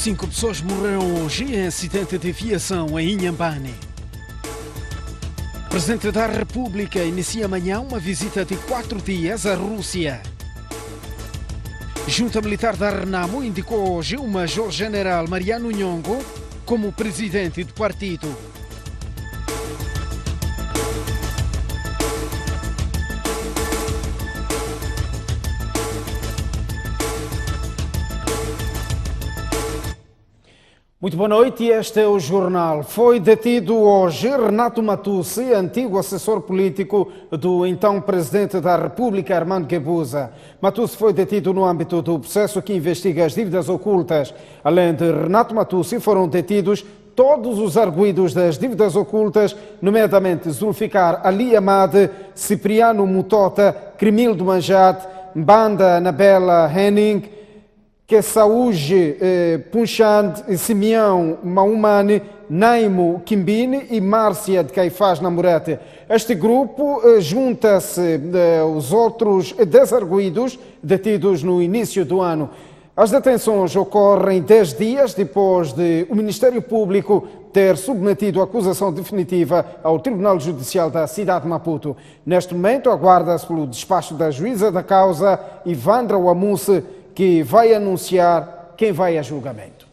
5 pessoas morreram hoje em acidente de aviação em Inhambane. O Presidente da República inicia amanhã uma visita de 4 dias à Rússia. Junta Militar da Renamo indicou hoje o Major-General Mariano Nhongo como presidente do partido. Muito boa noite, este é o Jornal. Foi detido hoje Renato Matussi, antigo assessor político do então Presidente da República, Armando Guebuza. Matussi foi detido no âmbito do processo que investiga as dívidas ocultas. Além de Renato Matussi, foram detidos todos os arguidos das dívidas ocultas, nomeadamente Zulficar Ali Ahmad, Cipriano Mutota, Cremildo Manjat, Mbanda Nabela Henning, Kessauge Punchand, Simeão Maumani, Naimo Kimbini e Márcia de Caifás Namorete. Este grupo junta-se aos outros 10 arguidos detidos no início do ano. As detenções ocorrem 10 dias depois de o Ministério Público ter submetido a acusação definitiva ao Tribunal Judicial da cidade de Maputo. Neste momento, aguarda-se pelo despacho da juíza da causa, Ivandra Wamusse, que vai anunciar quem vai a julgamento.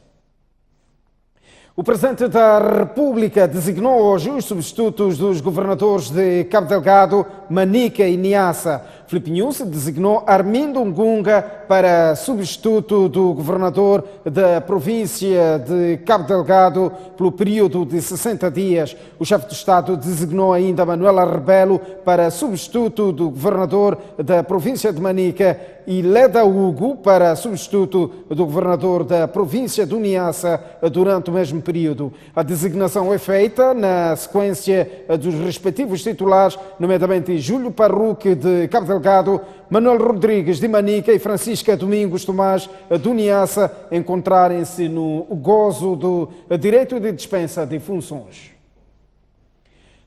O Presidente da República designou hoje os substitutos dos governadores de Cabo Delgado, Manica e Niassa. Filipe Nyusi designou Armindo Ngunga para substituto do governador da província de Cabo Delgado pelo período de 60 dias. O chefe do Estado designou ainda Manuela Rebelo para substituto do governador da província de Manica e Leda Hugo para substituto do governador da província do Niassa durante o mesmo período. A designação é feita na sequência dos respectivos titulares, nomeadamente Júlio Parruque de Cabo Delgado, Manuel Rodrigues de Manica e Francisca Domingos Tomás do Niassa encontrarem-se no gozo do direito de dispensa de funções.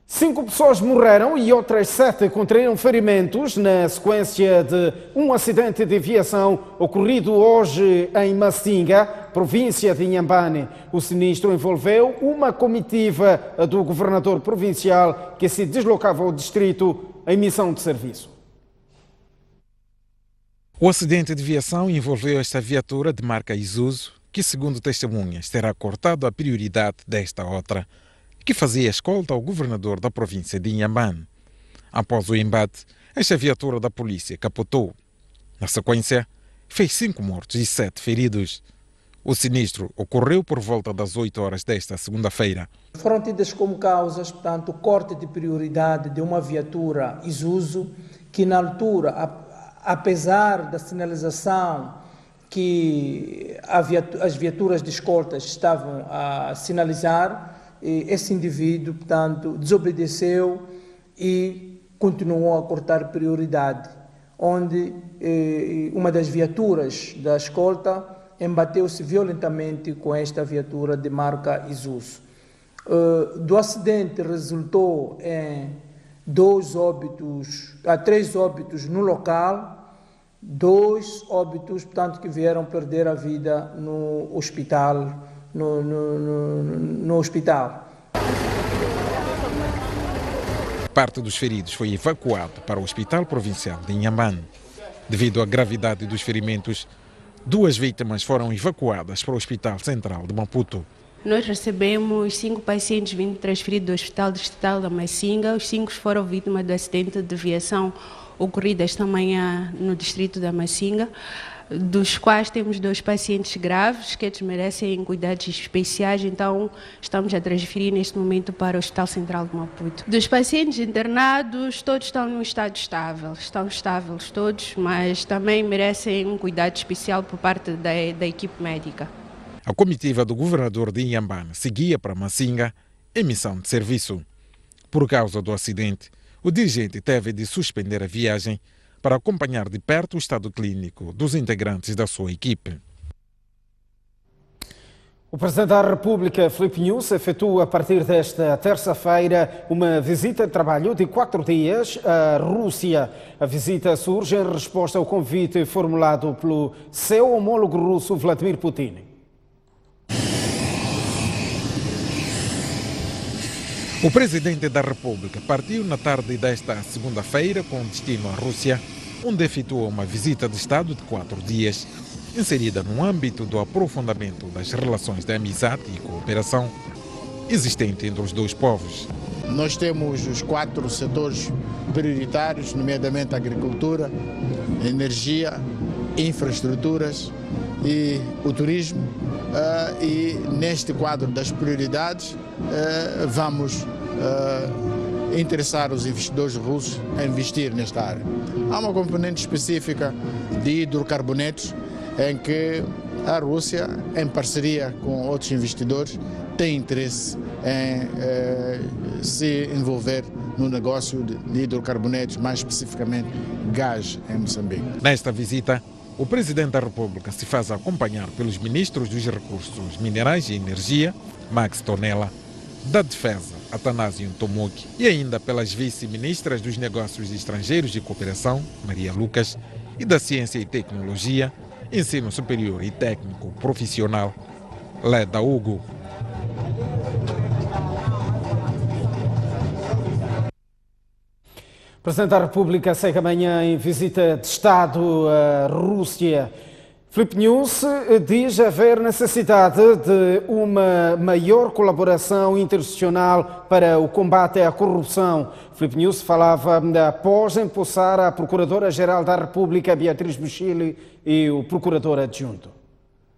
5 pessoas morreram e outras 7 contraíram ferimentos na sequência de um acidente de aviação ocorrido hoje em Massinga, província de Inhambane. O sinistro envolveu uma comitiva do governador provincial que se deslocava ao distrito em missão de serviço. O acidente de aviação envolveu esta viatura de marca Isuzu, que, segundo testemunhas, terá cortado a prioridade desta outra, que fazia escolta ao governador da província de Inhambane. Após o embate, esta viatura da polícia capotou. Na sequência, fez 5 mortos e 7 feridos. O sinistro ocorreu por volta das 8 horas desta segunda-feira. Foram tidas como causas, portanto, o corte de prioridade de uma viatura Isuzu, que na altura, apesar da sinalização que as viaturas de escoltas estavam a sinalizar, esse indivíduo, portanto, desobedeceu e continuou a cortar prioridade, onde uma das viaturas da escolta embateu-se violentamente com esta viatura de marca Isuzu. Do acidente resultou em 3 óbitos no local, 2 óbitos, portanto, que vieram perder a vida no hospital. No hospital. Parte dos feridos foi evacuado para o Hospital Provincial de Inhambane. Devido à gravidade dos ferimentos, 2 vítimas foram evacuadas para o Hospital Central de Maputo. Nós recebemos 5 pacientes vindo transferidos do Hospital Distrital da Massinga. Os 5 foram vítimas do acidente de aviação ocorrido esta manhã no distrito da Massinga, dos quais temos 2 pacientes graves que eles merecem cuidados especiais, então estamos a transferir neste momento para o Hospital Central de Maputo. Dos pacientes internados, todos estão num estado estável, estão estáveis todos, mas também merecem um cuidado especial por parte da equipe médica. A comitiva do governador de Inhambane seguia para Massinga em missão de serviço. Por causa do acidente, o dirigente teve de suspender a viagem para acompanhar de perto o estado clínico dos integrantes da sua equipe. O Presidente da República, Filipe Nyusi, efetua a partir desta terça-feira uma visita de trabalho de 4 dias à Rússia. A visita surge em resposta ao convite formulado pelo seu homólogo russo, Vladimir Putin. O presidente da República partiu na tarde desta segunda-feira com destino à Rússia, onde efetuou uma visita de Estado de 4 dias, inserida no âmbito do aprofundamento das relações de amizade e cooperação existente entre os dois povos. Nós temos os 4 setores prioritários, nomeadamente a agricultura, a energia, infraestruturas e o turismo. E neste quadro das prioridades vamos interessar os investidores russos a investir nesta área. Há uma componente específica de hidrocarbonetos em que a Rússia, em parceria com outros investidores, tem interesse em se envolver no negócio de hidrocarbonetos, mais especificamente gás em Moçambique. Nesta visita, o Presidente da República se faz acompanhar pelos ministros dos Recursos Minerais e Energia, Max Tonela, da Defesa, Atanásio Ntomoki, e ainda pelas vice-ministras dos Negócios Estrangeiros e Cooperação, Maria Lucas, e da Ciência e Tecnologia, Ensino Superior e Técnico Profissional, Leda Hugo. O Presidente da República segue amanhã em visita de Estado à Rússia. Filipe Nunes diz haver necessidade de uma maior colaboração internacional para o combate à corrupção. Filipe Nunes falava após empossar a Procuradora-Geral da República, Beatriz Buchili, e o Procurador Adjunto.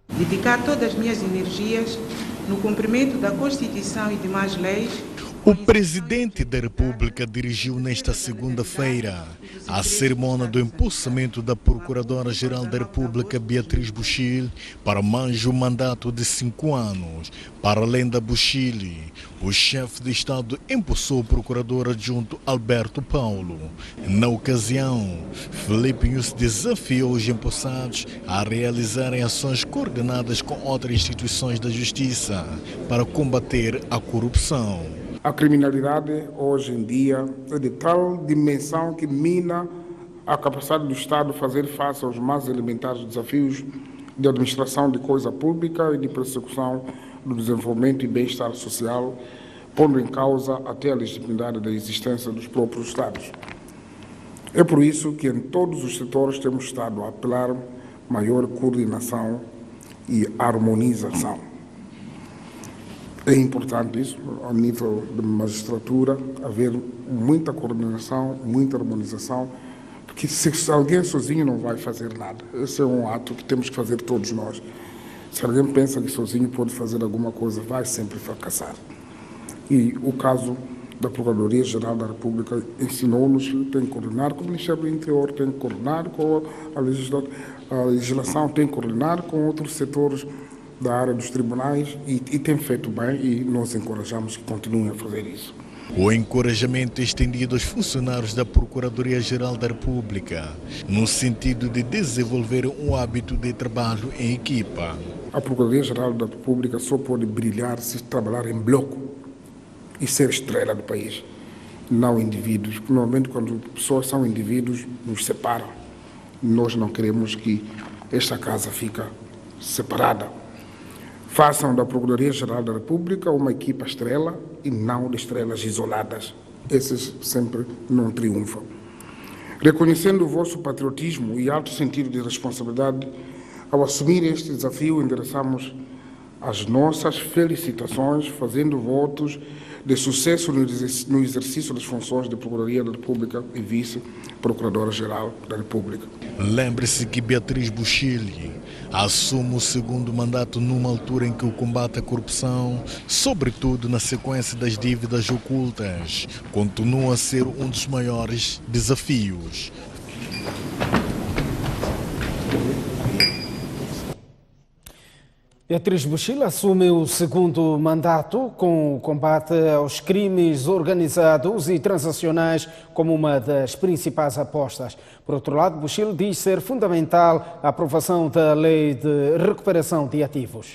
Dedicar todas as minhas energias no cumprimento da Constituição e demais leis. O Presidente da República dirigiu nesta segunda-feira a cerimônia do empossamento da Procuradora-Geral da República, Beatriz Buchili, para mais um mandato de 5 anos. Para além da Buchili, o chefe de Estado empossou o Procurador Adjunto Alberto Paulo. Na ocasião, Filipe Nunes desafiou os empossados a realizarem ações coordenadas com outras instituições da Justiça para combater a corrupção. A criminalidade hoje em dia é de tal dimensão que mina a capacidade do Estado de fazer face aos mais elementares desafios de administração de coisa pública e de persecução do desenvolvimento e bem-estar social, pondo em causa até a legitimidade da existência dos próprios Estados. É por isso que em todos os setores temos estado a apelar maior coordenação e harmonização. É importante isso, ao nível da magistratura, haver muita coordenação, muita harmonização, porque se alguém sozinho não vai fazer nada. Esse é um ato que temos que fazer todos nós. Se alguém pensa que sozinho pode fazer alguma coisa, vai sempre fracassar. E o caso da Procuradoria-Geral da República ensinou-nos que tem que coordenar com o Ministério do Interior, tem que coordenar com a legislação, tem que coordenar com outros setores da área dos tribunais e tem feito bem e nós encorajamos que continuem a fazer isso. O encorajamento estendido aos funcionários da Procuradoria-Geral da República, no sentido de desenvolver um hábito de trabalho em equipa. A Procuradoria-Geral da República só pode brilhar se trabalhar em bloco e ser estrela do país, não indivíduos. Normalmente, quando pessoas são indivíduos, nos separam. Nós não queremos que esta casa fique separada. Façam da Procuradoria-Geral da República uma equipa estrela e não de estrelas isoladas. Esses sempre não triunfam. Reconhecendo o vosso patriotismo e alto sentido de responsabilidade, ao assumir este desafio, endereçamos as nossas felicitações, fazendo votos de sucesso no exercício das funções de Procuradoria da República e Vice-Procuradora-Geral da República. Lembre-se que Beatriz Buchili assume o segundo mandato numa altura em que o combate à corrupção, sobretudo na sequência das dívidas ocultas, continua a ser um dos maiores desafios. Beatriz Buchili assume o segundo mandato com o combate aos crimes organizados e transacionais como uma das principais apostas. Por outro lado, Buchili diz ser fundamental a aprovação da Lei de Recuperação de Ativos.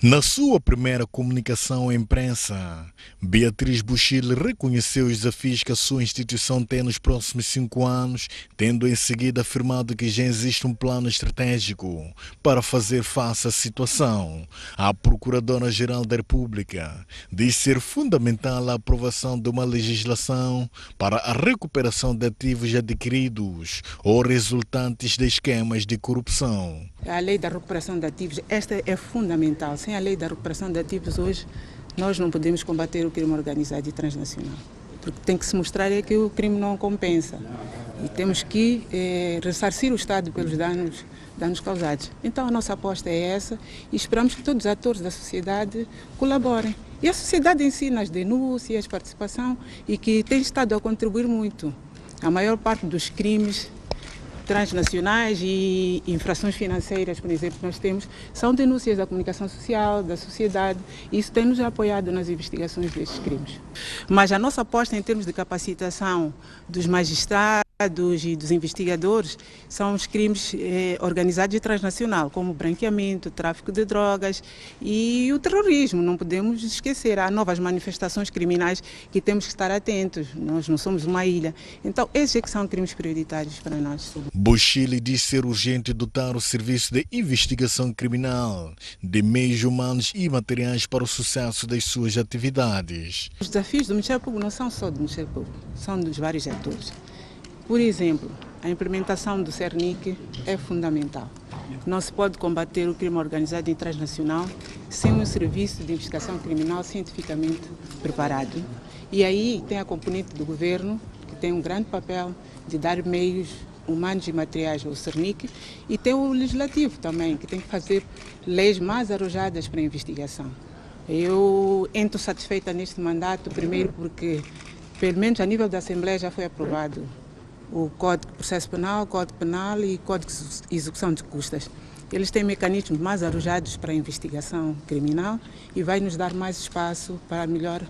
Na sua primeira comunicação à imprensa, Beatriz Buchil reconheceu os desafios que a sua instituição tem nos próximos 5 anos, tendo em seguida afirmado que já existe um plano estratégico para fazer face à situação. A Procuradora-Geral da República diz ser fundamental a aprovação de uma legislação para a recuperação de ativos adquiridos ou resultantes de esquemas de corrupção. A lei da recuperação de ativos, esta é fundamental. Sem a lei da recuperação de ativos hoje, nós não podemos combater o crime organizado e transnacional. Porque tem que se mostrar é que o crime não compensa. E temos que ressarcir o Estado pelos danos causados. Então a nossa aposta é essa e esperamos que todos os atores da sociedade colaborem. E a sociedade em si, nas denúncias, participação, e que tem estado a contribuir muito. A maior parte dos crimes transnacionais e infrações financeiras, por exemplo, que nós temos, são denúncias da comunicação social, da sociedade, e isso tem nos apoiado nas investigações destes crimes. Mas a nossa aposta em termos de capacitação dos magistrados e dos investigadores são os crimes organizados e transnacional, como o branqueamento, o tráfico de drogas e o terrorismo. Não podemos esquecer, há novas manifestações criminais que temos que estar atentos. Nós não somos uma ilha. Então, esses é que são crimes prioritários para nós. Buchil diz ser urgente dotar o Serviço de Investigação Criminal de meios humanos e materiais para o sucesso das suas atividades. Os desafios do Ministério Público não são só do Ministério Público, são dos vários atores. Por exemplo, a implementação do CERNIC é fundamental. Não se pode combater o crime organizado e transnacional sem um serviço de investigação criminal cientificamente preparado. E aí tem a componente do governo, que tem um grande papel de dar meios humanos e materiais ao CERNIC, e tem o legislativo também, que tem que fazer leis mais arrojadas para a investigação. Eu entro satisfeita neste mandato, primeiro porque, pelo menos a nível da Assembleia, já foi aprovado o Código de Processo Penal, o Código Penal e o Código de Execução de Custas. Eles têm mecanismos mais arrojados para a investigação criminal e vai nos dar mais espaço para melhor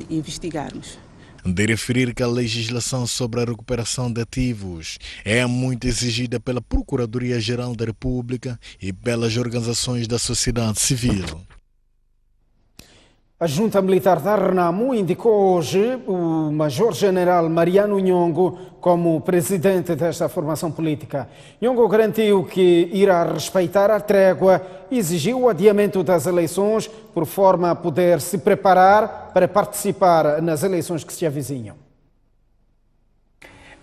investigarmos. De referir que a legislação sobre a recuperação de ativos é muito exigida pela Procuradoria-Geral da República e pelas organizações da sociedade civil. A Junta Militar da Renamo indicou hoje o Major-General Mariano Nhongo como presidente desta formação política. Nhongo garantiu que irá respeitar a trégua e exigiu o adiamento das eleições por forma a poder se preparar para participar nas eleições que se avizinham.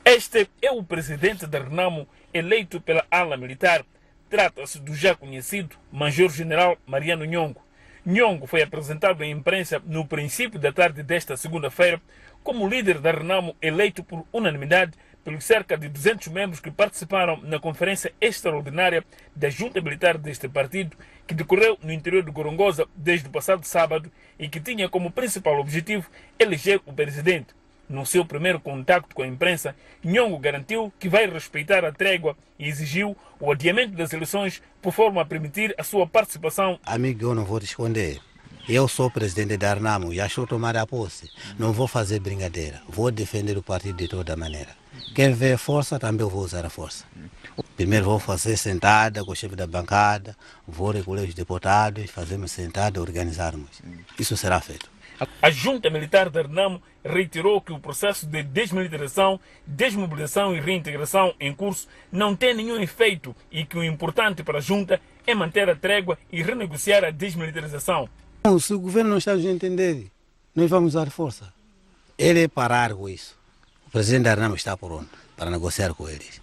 Este é o presidente da Renamo eleito pela ala militar. Trata-se do já conhecido Major-General Mariano Nhongo. Nhongo foi apresentado à imprensa no princípio da tarde desta segunda-feira como líder da Renamo eleito por unanimidade pelos cerca de 200 membros que participaram na conferência extraordinária da Junta Militar deste partido, que decorreu no interior de Gorongosa desde o passado sábado e que tinha como principal objetivo eleger o presidente. No seu primeiro contacto com a imprensa, Nhongo garantiu que vai respeitar a trégua e exigiu o adiamento das eleições por forma a permitir a sua participação. Amigo, eu não vou te esconder. Eu sou presidente da Renamo, já estou tomando a posse. Não vou fazer brincadeira. Vou defender o partido de toda maneira. Quem vê força, também eu vou usar a força. Primeiro vou fazer sentada com o chefe da bancada, vou recolher os deputados, fazermos sentada, organizarmos. Isso será feito. A Junta Militar da Renamo reiterou que o processo de desmilitarização, desmobilização e reintegração em curso não tem nenhum efeito e que o importante para a Junta é manter a trégua e renegociar a desmilitarização. Se o governo não está a entender, nós vamos usar força. Ele é parar com isso. O presidente da Renamo está pronto para negociar com eles.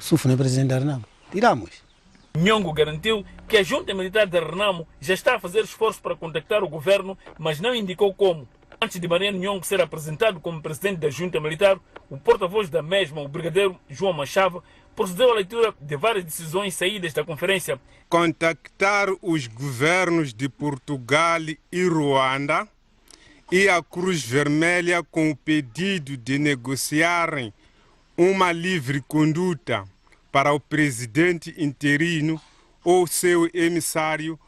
Se não é presidente da Renamo, tiramos. Nhongo garantiu que a Junta Militar da Renamo já está a fazer esforço para contactar o governo, mas não indicou como. Antes de Mariano Nhongo ser apresentado como presidente da Junta Militar, o porta-voz da mesma, o brigadeiro João Machava, procedeu à leitura de várias decisões saídas da conferência. Contactar os governos de Portugal e Ruanda e a Cruz Vermelha com o pedido de negociarem uma livre conduta para o presidente interino ou seu emissário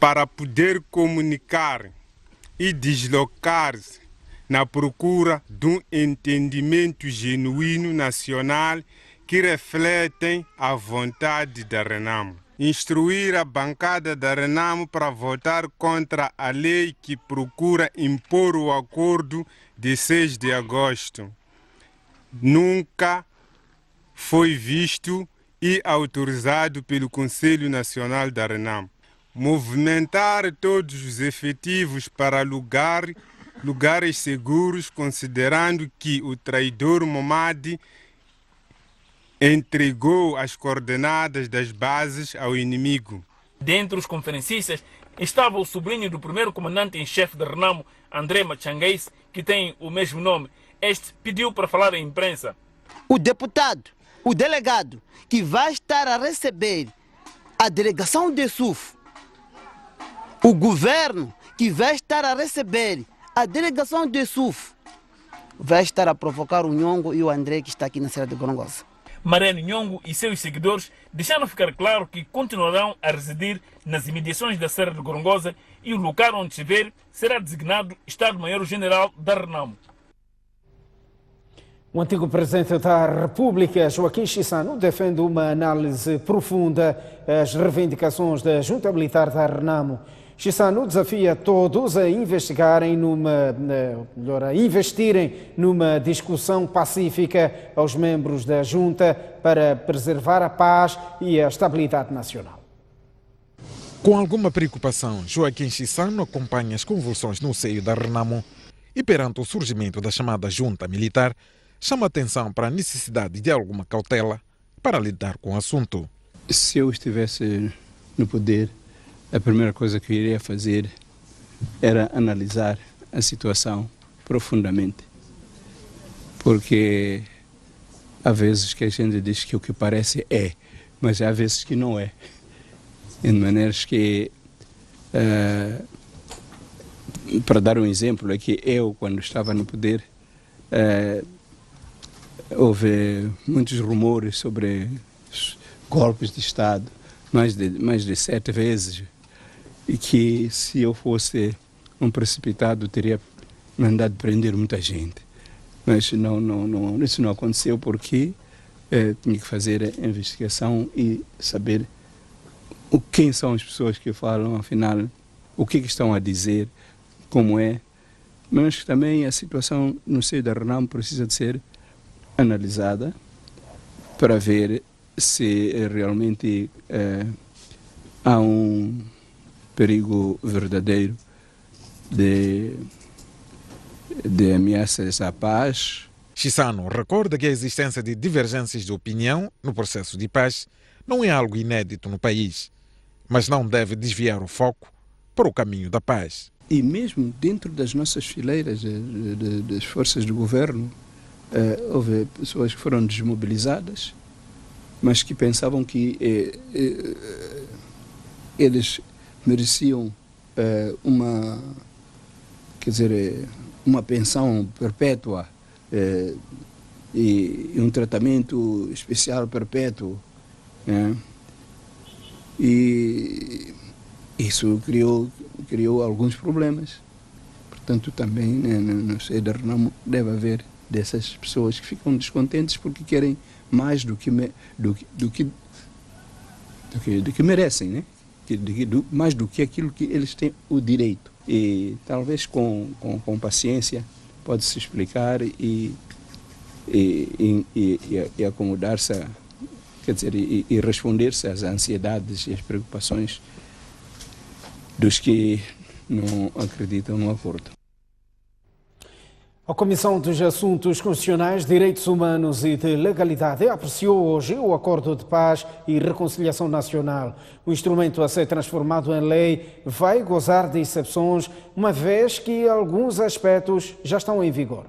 para poder comunicar e deslocar-se na procura de um entendimento genuíno nacional que refletem a vontade da Renamo. instruir a bancada da Renamo para votar contra a lei que procura impor o acordo de 6 de agosto. Nunca foi visto e autorizado pelo Conselho Nacional da Renamo. Movimentar todos os efetivos para lugares seguros, considerando que o traidor Momadi entregou as coordenadas das bases ao inimigo. Dentre os conferencistas estava o sobrinho do primeiro comandante em chefe da Renamo, André Machangueis, que tem o mesmo nome. Este pediu para falar à imprensa. O deputado, o delegado, que vai estar a receber a delegação de SUF, o governo que vai estar a receber a delegação de SUF, vai estar a provocar o Nhongo e o André que está aqui na Serra de Gorongosa. Mariano Nhongo e seus seguidores deixaram ficar claro que continuarão a residir nas imediações da Serra de Gorongosa e o local onde estiver será designado Estado-Maior-General da Renamo. O antigo presidente da República, Joaquim Chissano, defende uma análise profunda às reivindicações da Junta Militar da Renamo. Chissano desafia todos a investirem numa discussão pacífica aos membros da Junta para preservar a paz e a estabilidade nacional. Com alguma preocupação, Joaquim Chissano acompanha as convulsões no seio da Renamo e, perante o surgimento da chamada Junta Militar, chama atenção para a necessidade de alguma cautela para lidar com o assunto. Se eu estivesse no poder, a primeira coisa que eu iria fazer era analisar a situação profundamente. Porque há vezes que a gente diz que o que parece é, mas há vezes que não é. De maneiras que, para dar um exemplo, é que eu, quando estava no poder, houve muitos rumores sobre golpes de Estado, mais de 7 vezes, e que se eu fosse um precipitado teria mandado prender muita gente. Mas isso não aconteceu porque tinha que fazer a investigação e saber quem são as pessoas que falam, afinal, o que estão a dizer, como é. Mas também a situação no seio da Renamo precisa de ser analisada para ver se realmente há um perigo verdadeiro de ameaças à paz. Chissano recorda que a existência de divergências de opinião no processo de paz não é algo inédito no país, mas não deve desviar o foco para o caminho da paz. E mesmo dentro das nossas fileiras das forças do governo, houve pessoas que foram desmobilizadas, mas que pensavam que eles mereciam uma pensão perpétua e um tratamento especial perpétuo, né? E isso criou alguns problemas. Portanto, também no seio da Renamo deve haver dessas pessoas que ficam descontentes porque querem mais do que merecem, né? Mais do que aquilo que eles têm o direito. E talvez com paciência pode-se explicar e acomodar-se, quer dizer, e responder-se às ansiedades e às preocupações dos que não acreditam no acordo. A Comissão dos Assuntos Constitucionais, Direitos Humanos e de Legalidade apreciou hoje o Acordo de Paz e Reconciliação Nacional. O instrumento a ser transformado em lei vai gozar de exceções, uma vez que alguns aspectos já estão em vigor.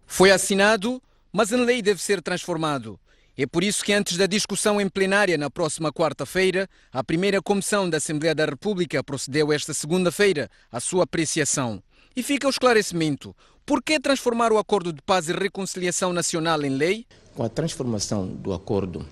Foi assinado, mas em lei deve ser transformado. É por isso que antes da discussão em plenária na próxima quarta-feira, a primeira Comissão da Assembleia da República procedeu esta segunda-feira à sua apreciação. E fica o esclarecimento. Por que transformar o Acordo de Paz e Reconciliação Nacional em lei? Com a transformação do acordo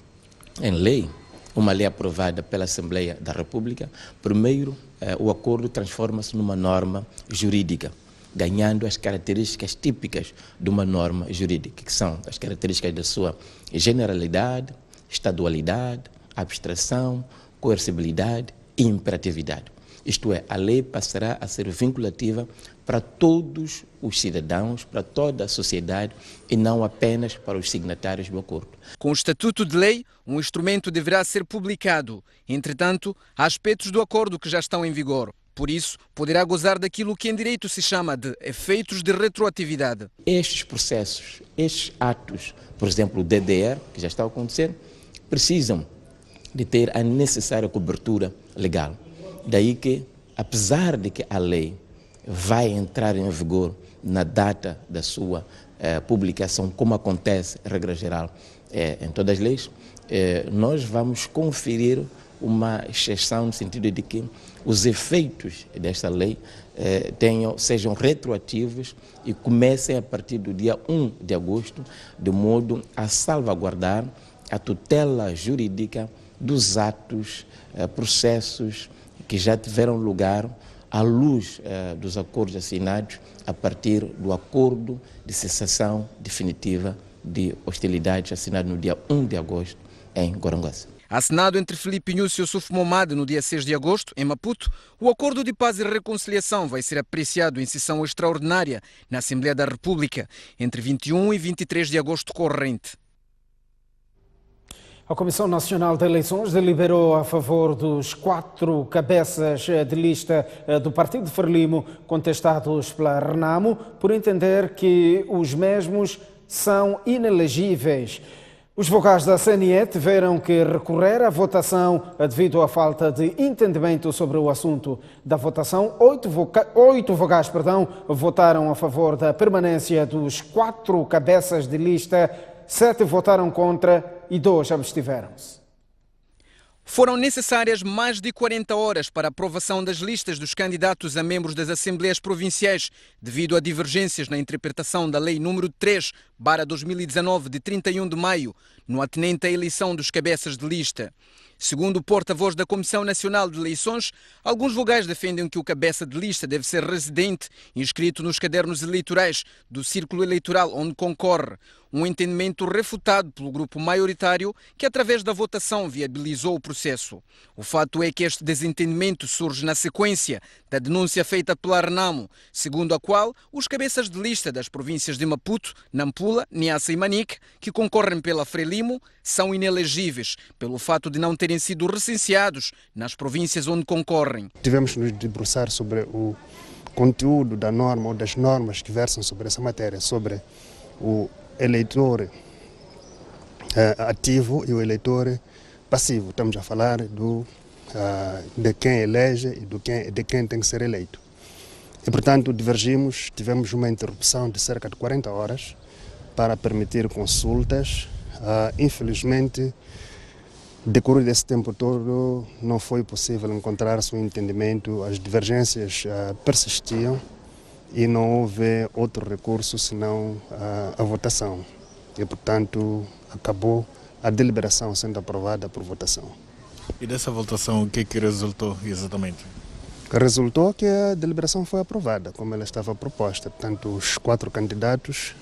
em lei, uma lei aprovada pela Assembleia da República, primeiro o acordo transforma-se numa norma jurídica, ganhando as características típicas de uma norma jurídica, que são as características da sua generalidade, estadualidade, abstração, coercibilidade e imperatividade. Isto é, a lei passará a ser vinculativa para todos os cidadãos, para toda a sociedade e não apenas para os signatários do acordo. Com o Estatuto de Lei, um instrumento deverá ser publicado. Entretanto, há aspectos do acordo que já estão em vigor. Por isso, poderá gozar daquilo que em direito se chama de efeitos de retroatividade. Estes processos, estes atos, por exemplo, o DDR, que já está a acontecer, precisam de ter a necessária cobertura legal. Daí que, apesar de que a lei vai entrar em vigor na data da sua publicação, como acontece, regra geral, em todas as leis, nós vamos conferir uma exceção no sentido de que os efeitos desta lei sejam retroativos e comecem a partir do dia 1 de agosto, de modo a salvaguardar a tutela jurídica dos atos, processos que já tiveram lugar à luz dos acordos assinados a partir do acordo de cessação definitiva de hostilidades assinado no dia 1 de agosto em Gorongosa. Assinado entre Filipe Nyusi e Yusuf Momad no dia 6 de agosto, em Maputo, o Acordo de Paz e Reconciliação vai ser apreciado em sessão extraordinária na Assembleia da República entre 21 e 23 de agosto corrente. A Comissão Nacional de Eleições deliberou a favor dos 4 cabeças de lista do Partido Frelimo contestados pela Renamo, por entender que os mesmos são inelegíveis. Os vogais da CNE tiveram que recorrer à votação devido à falta de entendimento sobre o assunto da votação. 8 vogais votaram a favor da permanência dos 4 cabeças de lista, 7 votaram contra e 2 abstiveram-se. Foram necessárias mais de 40 horas para a aprovação das listas dos candidatos a membros das Assembleias Provinciais, devido a divergências na interpretação da Lei número 3/2019, de 31 de maio, no atinente à eleição dos cabeças de lista. Segundo o porta-voz da Comissão Nacional de Eleições, alguns vogais defendem que o cabeça de lista deve ser residente, inscrito nos cadernos eleitorais do círculo eleitoral onde concorre. Um entendimento refutado pelo grupo maioritário que, através da votação, viabilizou o processo. O fato é que este desentendimento surge na sequência da denúncia feita pela Renamo, segundo a qual os cabeças de lista das províncias de Maputo, Nampula, Niassa e Manique, que concorrem pela Frelimo, são inelegíveis, pelo fato de não terem sido recenseados nas províncias onde concorrem. Tivemos de nos debruçar sobre o conteúdo da norma ou das normas que versam sobre essa matéria, sobre o eleitor ativo e o eleitor passivo. Estamos a falar de quem elege e de quem tem que ser eleito. E, portanto, divergimos, tivemos uma interrupção de cerca de 40 horas para permitir consultas. Infelizmente, decorrido desse tempo todo, não foi possível encontrar-se um entendimento, as divergências persistiam e não houve outro recurso senão a votação. E, portanto, acabou a deliberação sendo aprovada por votação. E dessa votação, o que resultou exatamente? Resultou que a deliberação foi aprovada, como ela estava proposta. Portanto, os 4 candidatos,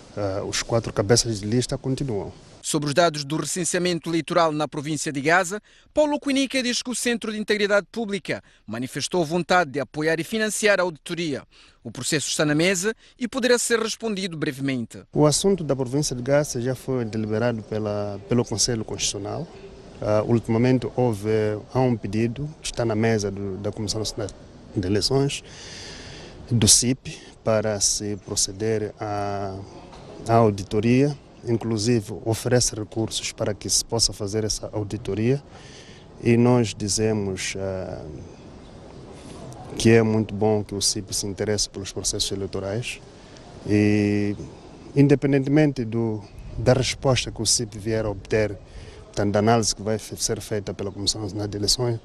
os 4 cabeças de lista continuam. Sobre os dados do recenseamento eleitoral na província de Gaza, Paulo Quinica diz que o Centro de Integridade Pública manifestou vontade de apoiar e financiar a auditoria. O processo está na mesa e poderá ser respondido brevemente. O assunto da província de Gaza já foi deliberado pelo Conselho Constitucional. Ultimamente há um pedido que está na mesa da Comissão Nacional de Eleições, do CIP, para se proceder à auditoria. Inclusive, oferece recursos para que se possa fazer essa auditoria e nós dizemos que é muito bom que o CIP se interesse pelos processos eleitorais e, independentemente da resposta que o CIP vier a obter, portanto, da análise que vai ser feita pela Comissão Nacional de Eleições,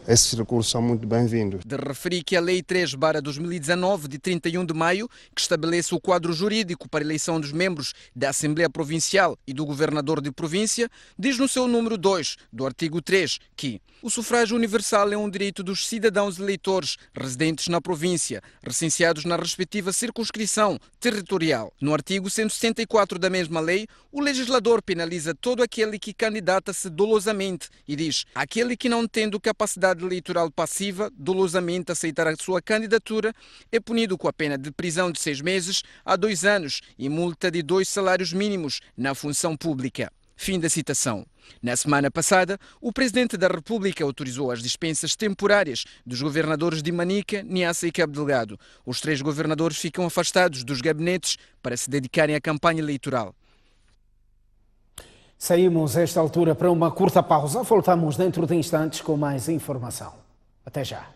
esses recursos são muito bem-vindos. De referir que a Lei 3/2019, de 31 de maio, que estabelece o quadro jurídico para a eleição dos membros da Assembleia Provincial e do Governador de Província, diz no seu número 2 do artigo 3 que o sufrágio universal é um direito dos cidadãos eleitores residentes na província, recenseados na respectiva circunscrição territorial. No artigo 164 da mesma lei, o legislador penaliza todo aquele que candidata-se dolosamente e diz: aquele que não tendo capacidade eleitoral passiva, dolosamente aceitar a sua candidatura, é punido com a pena de prisão de 6 meses a 2 anos e multa de 2 salários mínimos na função pública. Fim da citação. Na semana passada, o Presidente da República autorizou as dispensas temporárias dos governadores de Manica, Niassa e Cabo Delgado. Os 3 governadores ficam afastados dos gabinetes para se dedicarem à campanha eleitoral. Saímos a esta altura para uma curta pausa. Voltamos dentro de instantes com mais informação. Até já.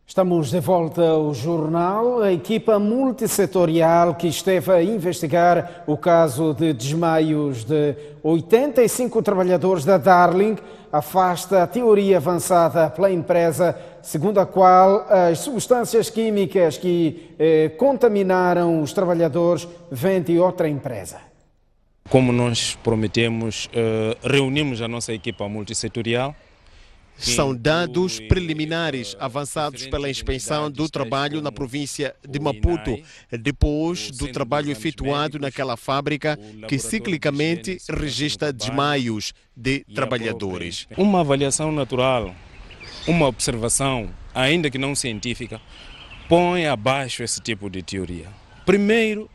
Estamos de volta ao jornal. A equipa multissetorial que esteve a investigar o caso de desmaios de 85 trabalhadores da Darling afasta a teoria avançada pela empresa, segundo a qual as substâncias químicas que contaminaram os trabalhadores vêm de outra empresa. Como nós prometemos, reunimos a nossa equipa multissetorial. São dados preliminares avançados pela Inspeção do Trabalho na província de Maputo, depois do trabalho efetuado naquela fábrica que ciclicamente registra desmaios de trabalhadores. Uma avaliação natural, uma observação, ainda que não científica, põe abaixo esse tipo de teoria. Primeiro,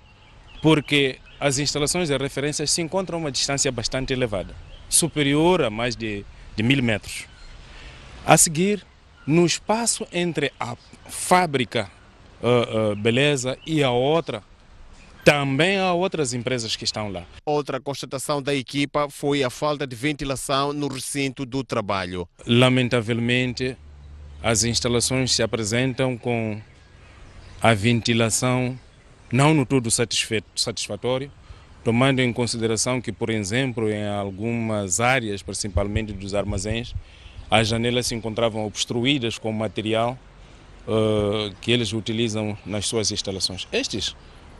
porque as instalações de referência se encontram a uma distância bastante elevada, superior a mais de 1000 metros. A seguir, no espaço entre a fábrica Beleza e a outra, também há outras empresas que estão lá. Outra constatação da equipa foi a falta de ventilação no recinto do trabalho. Lamentavelmente, as instalações se apresentam com a ventilação não no todo satisfatório, tomando em consideração que, por exemplo, em algumas áreas, principalmente dos armazéns, as janelas se encontravam obstruídas com material que eles utilizam nas suas instalações. Estes,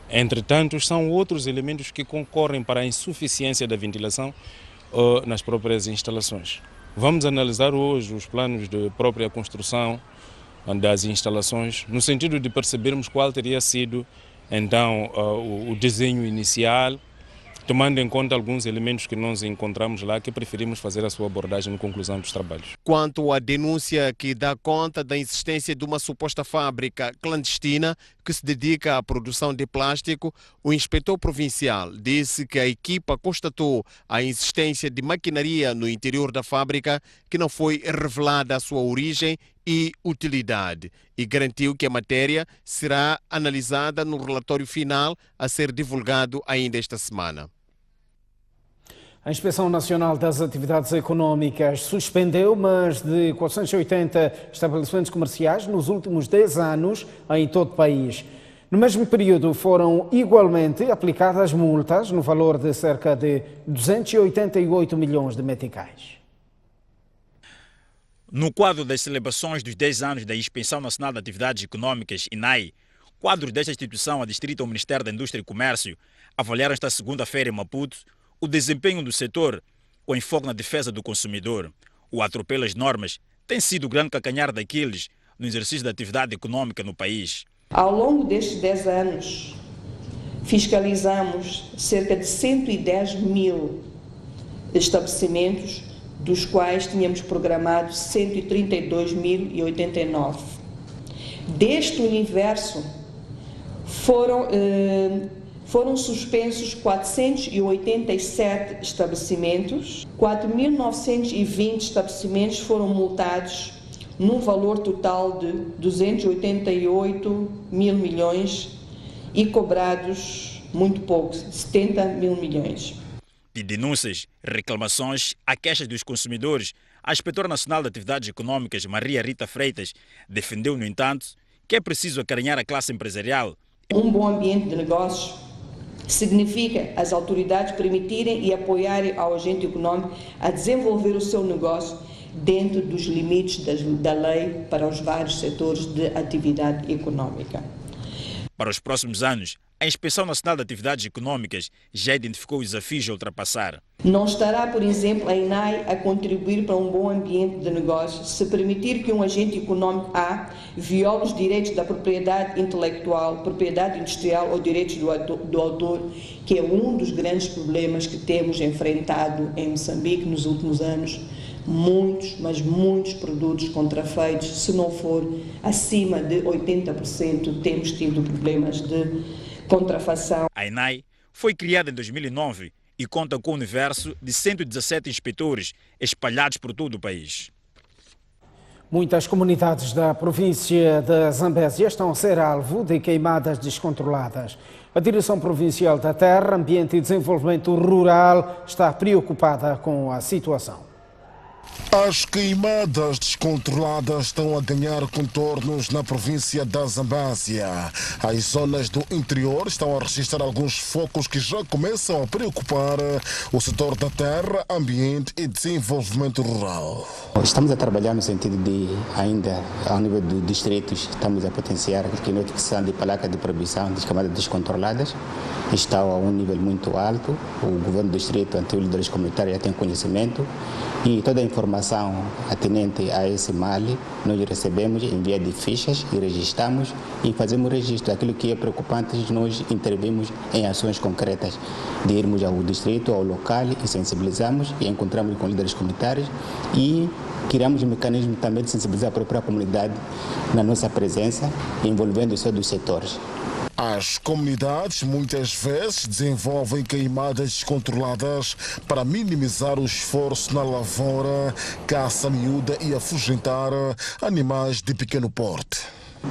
entretanto, são outros elementos que concorrem para a insuficiência da ventilação nas próprias instalações. Vamos analisar hoje os planos de própria construção das instalações, no sentido de percebermos qual teria sido, então, o desenho inicial, tomando em conta alguns elementos que nós encontramos lá, que preferimos fazer a sua abordagem na conclusão dos trabalhos. Quanto à denúncia que dá conta da existência de uma suposta fábrica clandestina que se dedica à produção de plástico, o inspetor provincial disse que a equipa constatou a existência de maquinaria no interior da fábrica que não foi revelada a sua origem e utilidade e garantiu que a matéria será analisada no relatório final a ser divulgado ainda esta semana. A Inspeção Nacional das Atividades Económicas suspendeu mais de 480 estabelecimentos comerciais nos últimos 10 anos em todo o país. No mesmo período foram igualmente aplicadas multas no valor de cerca de 288 milhões de meticais. No quadro das celebrações dos 10 anos da Inspeção Nacional de Atividades Económicas, INAI, quadros desta instituição adstrita ao Ministério da Indústria e Comércio avaliaram esta segunda-feira em Maputo o desempenho do setor com enfoque na defesa do consumidor. O atropelo às normas tem sido o grande calcanhar daqueles no exercício da atividade econômica no país. Ao longo destes 10 anos, fiscalizamos cerca de 110 mil estabelecimentos, dos quais tínhamos programado 132.089. Deste universo, foram suspensos 487 estabelecimentos, 4.920 estabelecimentos foram multados num valor total de 288 mil milhões e cobrados muito pouco, 70 mil milhões. De denúncias, reclamações, a queixas dos consumidores, a Inspetora Nacional de Atividades Econômicas, Maria Rita Freitas, defendeu, no entanto, que é preciso acarinhar a classe empresarial. Um bom ambiente de negócios Significa as autoridades permitirem e apoiarem ao agente econômico a desenvolver o seu negócio dentro dos limites da lei para os vários setores de atividade econômica. Para os próximos anos, a Inspeção Nacional de Atividades Econômicas já identificou os desafios a ultrapassar. Não estará, por exemplo, a INAI a contribuir para um bom ambiente de negócio se permitir que um agente econômico A viole os direitos da propriedade intelectual, propriedade industrial ou direitos do autor, que é um dos grandes problemas que temos enfrentado em Moçambique nos últimos anos. Muitos, mas muitos produtos contrafeitos, se não for acima de 80%, temos tido problemas de contrafação. A INAI foi criada em 2009 e conta com um universo de 117 inspetores espalhados por todo o país. Muitas comunidades da província da Zambésia estão a ser alvo de queimadas descontroladas. A Direção Provincial da Terra, Ambiente e Desenvolvimento Rural está preocupada com a situação. As queimadas descontroladas estão a ganhar contornos na província da Zambésia. As zonas do interior estão a registrar alguns focos que já começam a preocupar o setor da terra, ambiente e desenvolvimento rural. Estamos a trabalhar no sentido de, ainda ao nível dos distritos, estamos a potenciar a notificação de placa de proibição das queimadas descontroladas. Está a um nível muito alto. O governo do distrito, ante os líderes comunitários, já tem conhecimento e toda a informação atinente a esse mal nós recebemos em via de fichas e registramos e fazemos registro. Aquilo que é preocupante, nós intervimos em ações concretas de irmos ao distrito, ao local e sensibilizamos e encontramos com líderes comunitários e criamos um mecanismo também de sensibilizar a própria comunidade na nossa presença, envolvendo os seus setores. As comunidades muitas vezes desenvolvem queimadas descontroladas para minimizar o esforço na lavoura, caça miúda e afugentar animais de pequeno porte.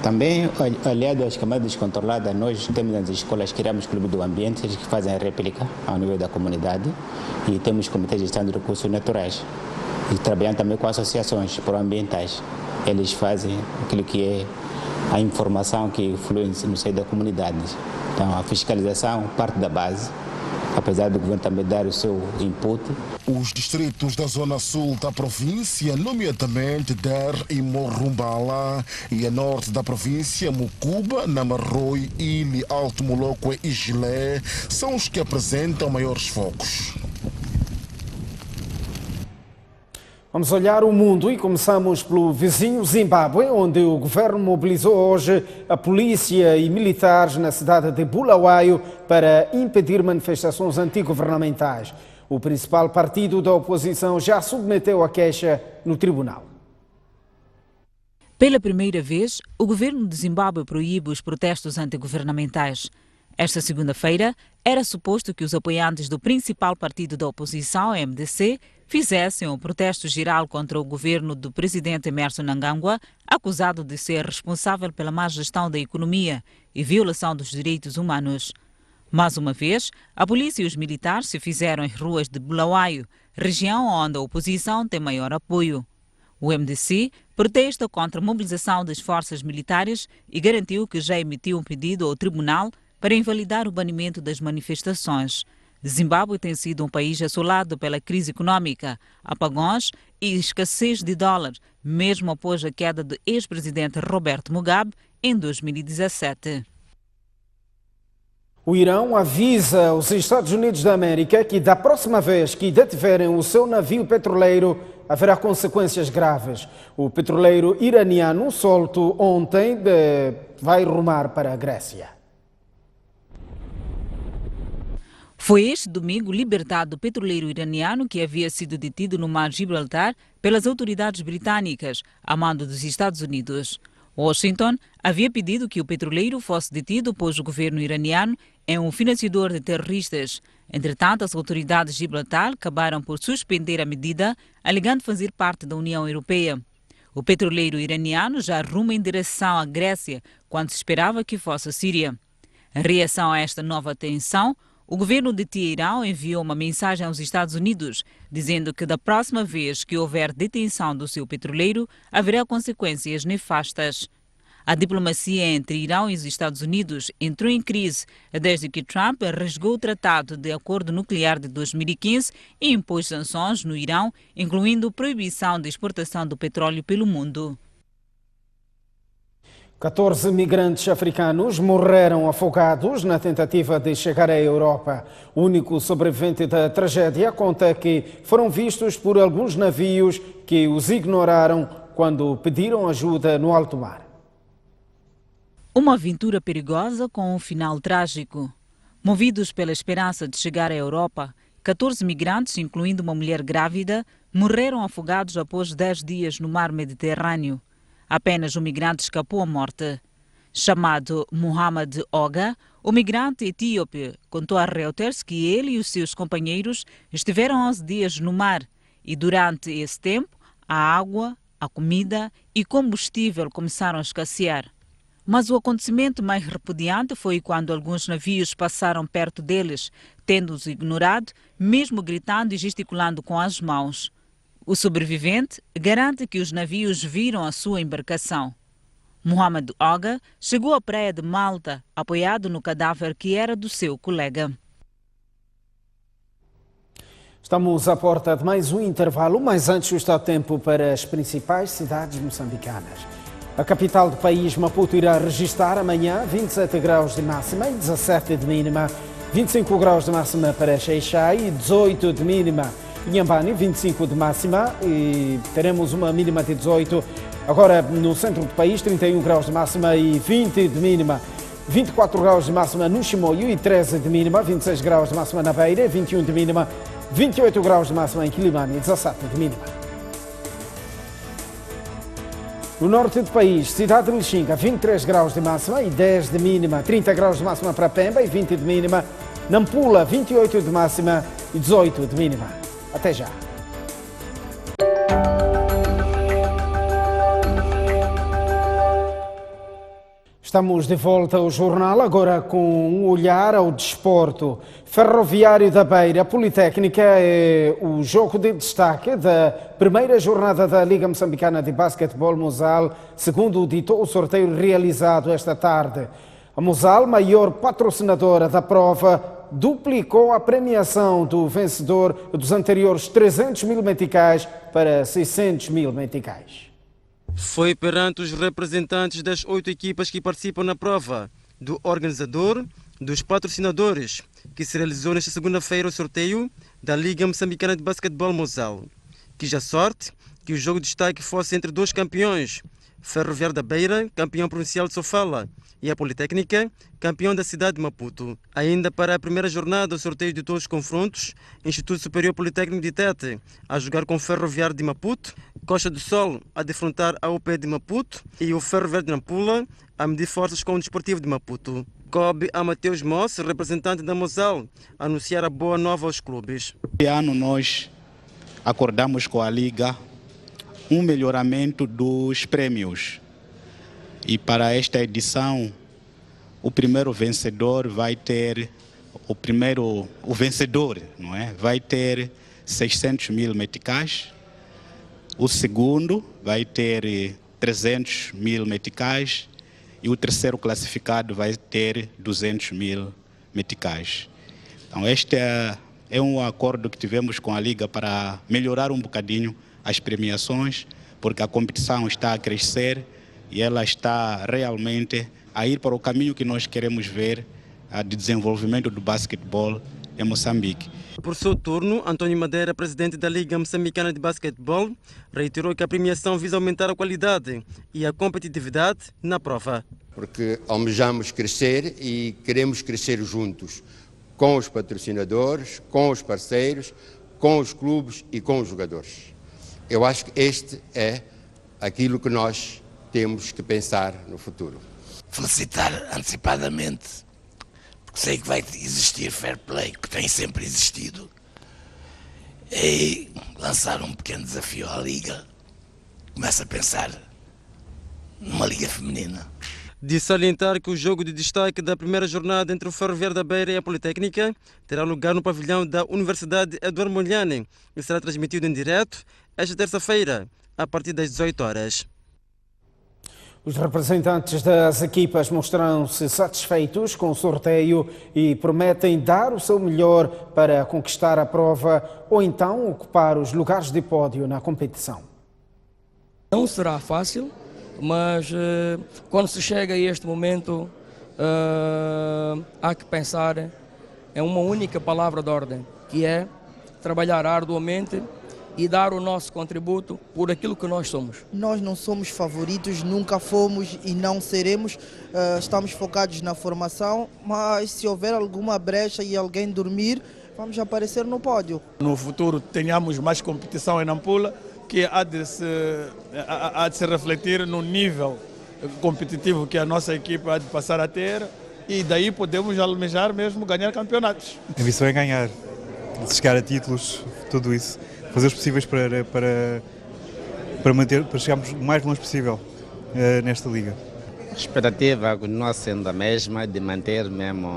Também, aliado às queimadas descontroladas, nós temos nas escolas, criamos clubes do ambiente que fazem a réplica ao nível da comunidade e temos comitês de gestão de recursos naturais e trabalhando também com associações proambientais. Eles fazem aquilo que é a informação que flui no seio da comunidade. Então, a fiscalização parte da base, apesar do governo também dar o seu input. Os distritos da zona sul da província, nomeadamente Der e Morumbala, e a norte da província, Mucuba, Namarroi, Ili, Alto Moloque e Gilé, são os que apresentam maiores focos. Vamos olhar o mundo e começamos pelo vizinho Zimbábue, onde o governo mobilizou hoje a polícia e militares na cidade de Bulawayo para impedir manifestações antigovernamentais. O principal partido da oposição já submeteu a queixa no tribunal. Pela primeira vez, o governo de Zimbábue proíbe os protestos antigovernamentais. Esta segunda-feira, era suposto que os apoiantes do principal partido da oposição, MDC, fizessem um protesto geral contra o governo do presidente Emmerson Mnangagwa, acusado de ser responsável pela má gestão da economia e violação dos direitos humanos. Mais uma vez, a polícia e os militares se fizeram em ruas de Bulawayo, região onde a oposição tem maior apoio. O MDC protesta contra a mobilização das forças militares e garantiu que já emitiu um pedido ao tribunal para invalidar o banimento das manifestações. Zimbábue tem sido um país assolado pela crise econômica, apagões e escassez de dólar, mesmo após a queda do ex-presidente Roberto Mugabe em 2017. O Irão avisa os Estados Unidos da América que da próxima vez que detiverem o seu navio petroleiro haverá consequências graves. O petroleiro iraniano, solto ontem, vai rumar para a Grécia. Foi este domingo libertado o petroleiro iraniano que havia sido detido no mar Gibraltar pelas autoridades britânicas, a mando dos Estados Unidos. Washington havia pedido que o petroleiro fosse detido, pois o governo iraniano é um financiador de terroristas. Entretanto, as autoridades de Gibraltar acabaram por suspender a medida, alegando fazer parte da União Europeia. O petroleiro iraniano já ruma em direção à Grécia, quando se esperava que fosse a Síria. Em reação a esta nova tensão, o governo de Teherão enviou uma mensagem aos Estados Unidos, dizendo que da próxima vez que houver detenção do seu petroleiro, haverá consequências nefastas. A diplomacia entre Irão e os Estados Unidos entrou em crise desde que Trump rasgou o Tratado de Acordo Nuclear de 2015 e impôs sanções no Irão, incluindo proibição de exportação do petróleo pelo mundo. 14 migrantes africanos morreram afogados na tentativa de chegar à Europa. O único sobrevivente da tragédia conta que foram vistos por alguns navios que os ignoraram quando pediram ajuda no alto mar. Uma aventura perigosa com um final trágico. Movidos pela esperança de chegar à Europa, 14 migrantes, incluindo uma mulher grávida, morreram afogados após 10 dias no mar Mediterrâneo. Apenas um migrante escapou à morte. Chamado Muhammad Oga, o migrante etíope contou a Reuters que ele e os seus companheiros estiveram 11 dias no mar e durante esse tempo a água, a comida e combustível começaram a escassear. Mas o acontecimento mais repudiante foi quando alguns navios passaram perto deles, tendo-os ignorado, mesmo gritando e gesticulando com as mãos. O sobrevivente garante que os navios viram a sua embarcação. Muhammad Oga chegou à praia de Malta, apoiado no cadáver que era do seu colega. Estamos à porta de mais um intervalo, mas antes o estado de tempo para as principais cidades moçambicanas. A capital do país, Maputo, irá registrar amanhã 27 graus de máxima e 17 de mínima, 25 graus de máxima para Xai-Xai e 18 de mínima. Inhambane, 25 de máxima e teremos uma mínima de 18. Agora, no centro do país, 31 graus de máxima e 20 de mínima. 24 graus de máxima no Chimoio e 13 de mínima. 26 graus de máxima na Beira, 21 de mínima. 28 graus de máxima em Quilimane e 17 de mínima. No norte do país, cidade de Lixinga, 23 graus de máxima e 10 de mínima. 30 graus de máxima para Pemba e 20 de mínima. Nampula, 28 de máxima e 18 de mínima. Até já. Estamos de volta ao jornal, agora com um olhar ao desporto. Ferroviário da Beira, Politécnica é o jogo de destaque da primeira jornada da Liga Moçambicana de Basquetebol Mosal, segundo ditou o sorteio realizado esta tarde. A Mosal, maior patrocinadora da prova, duplicou a premiação do vencedor dos anteriores 300 mil meticais para 600 mil meticais. Foi perante os representantes das 8 equipas que participam na prova, do organizador, dos patrocinadores, que se realizou nesta segunda-feira o sorteio da Liga Moçambicana de Basquetebol Mosal. Quis a sorte que o jogo de destaque fosse entre dois campeões, Ferroviário da Beira, campeão provincial de Sofala, e a Politécnica, campeão da cidade de Maputo. Ainda para a primeira jornada, o sorteio de todos os confrontos, Instituto Superior Politécnico de Tete a jogar com o Ferroviário de Maputo, Costa do Sol a defrontar a UP de Maputo e o Ferroviário de Nampula a medir forças com o Desportivo de Maputo. Coube a Mateus Moss, representante da Mosal, anunciar a boa nova aos clubes. Este ano nós acordamos com a Liga um melhoramento dos prêmios. E para esta edição, o primeiro vencedor vai ter, o vencedor, não é? Vai ter 600 mil meticais. O segundo vai ter 300 mil meticais. E o terceiro classificado vai ter 200 mil meticais. Então este é um acordo que tivemos com a Liga para melhorar um bocadinho as premiações, porque a competição está a crescer e ela está realmente a ir para o caminho que nós queremos ver de desenvolvimento do basquetebol em Moçambique. Por seu turno, António Madeira, presidente da Liga Moçambicana de Basquetebol, reiterou que a premiação visa aumentar a qualidade e a competitividade na prova. Porque almejamos crescer e queremos crescer juntos, com os patrocinadores, com os parceiros, com os clubes e com os jogadores. Eu acho que este é aquilo que nós temos que pensar no futuro. Felicitar antecipadamente, porque sei que vai existir fair play, que tem sempre existido, e lançar um pequeno desafio à Liga. Começa a pensar numa Liga feminina. De salientar que o jogo de destaque da primeira jornada entre o Ferroviário da Beira e a Politécnica terá lugar no pavilhão da Universidade Eduardo Mondlane e será transmitido em direto esta terça-feira, a partir das 18 horas. Os representantes das equipas mostraram-se satisfeitos com o sorteio e prometem dar o seu melhor para conquistar a prova ou então ocupar os lugares de pódio na competição. Não será fácil, mas quando se chega a este momento há que pensar em uma única palavra de ordem, que é trabalhar arduamente e dar o nosso contributo por aquilo que nós somos. Nós não somos favoritos, nunca fomos e não seremos. Estamos focados na formação, mas se houver alguma brecha e alguém dormir, vamos aparecer no pódio. No futuro tenhamos mais competição em Nampula, que há de se refletir no nível competitivo que a nossa equipe há de passar a ter, e daí podemos almejar mesmo ganhar campeonatos. A ambição é ganhar, chegar a títulos, tudo isso. Fazer os possíveis para chegarmos o mais longe possível nesta liga. A expectativa nossa sendo a mesma, de manter mesmo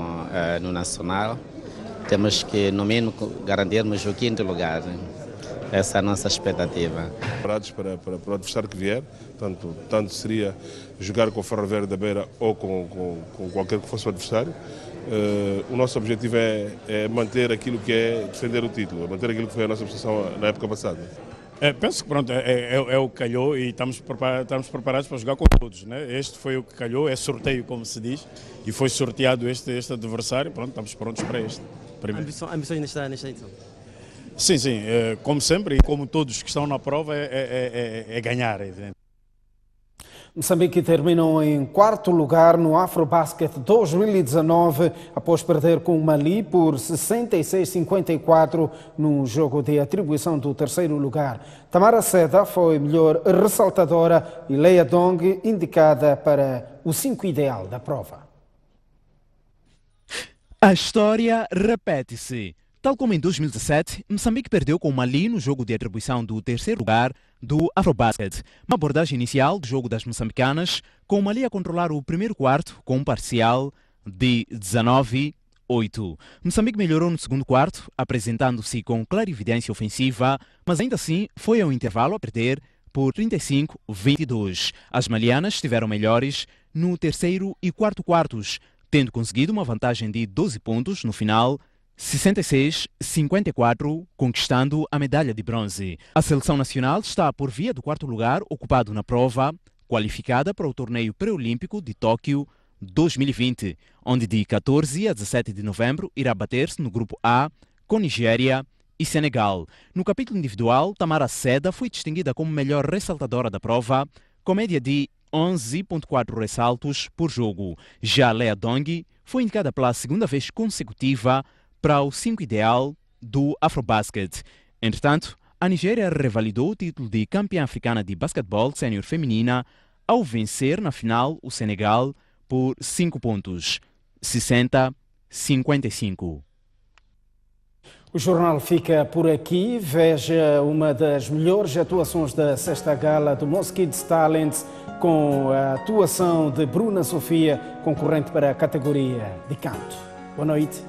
no Nacional. Temos que, no mínimo, garantirmos o 5º lugar. Essa é a nossa expectativa. Preparados para o adversário que vier, tanto seria jogar com o Ferroviário da Beira ou com qualquer que fosse o adversário. O nosso objetivo é manter aquilo que é defender o título, manter aquilo que foi a nossa posição na época passada. Penso que pronto, é o que calhou e estamos preparados para jogar com todos, né? Este foi o que calhou, é sorteio, como se diz, e foi sorteado este adversário. Pronto, estamos prontos para este. Ambições nesta edição? Sim, como sempre e como todos que estão na prova é ganhar, é evidente. Moçambique terminou em 4º lugar no Afrobasket 2019, após perder com o Mali por 66-54 no jogo de atribuição do 3º lugar. Tamara Seda foi melhor ressaltadora e Leia Dong indicada para o 5 ideal da prova. A história repete-se. Tal como em 2017, Moçambique perdeu com o Mali no jogo de atribuição do 3º lugar do Afrobasket. Uma abordagem inicial do jogo das moçambicanas, com o Mali a controlar o primeiro quarto com um parcial de 19-8. Moçambique melhorou no segundo quarto, apresentando-se com clarividência ofensiva, mas ainda assim foi ao intervalo a perder por 35-22. As malianas estiveram melhores no terceiro e quarto quartos, tendo conseguido uma vantagem de 12 pontos no final, 66-54, conquistando a medalha de bronze. A seleção nacional está por via do 4º lugar ocupado na prova, qualificada para o torneio pré-olímpico de Tóquio 2020, onde de 14 a 17 de novembro irá bater-se no grupo A com Nigéria e Senegal. No capítulo individual, Tamara Seda foi distinguida como melhor ressaltadora da prova, com média de 11,4 ressaltos por jogo. Já Leia Dong foi indicada pela segunda vez consecutiva para o 5 ideal do Afrobasket. Entretanto, a Nigéria revalidou o título de campeã africana de basquetebol sénior feminina ao vencer na final o Senegal por 5 pontos, 60-55. O jornal fica por aqui. Veja uma das melhores atuações da sexta gala do Moz Kids Talents com a atuação de Bruna Sofia, concorrente para a categoria de canto. Boa noite.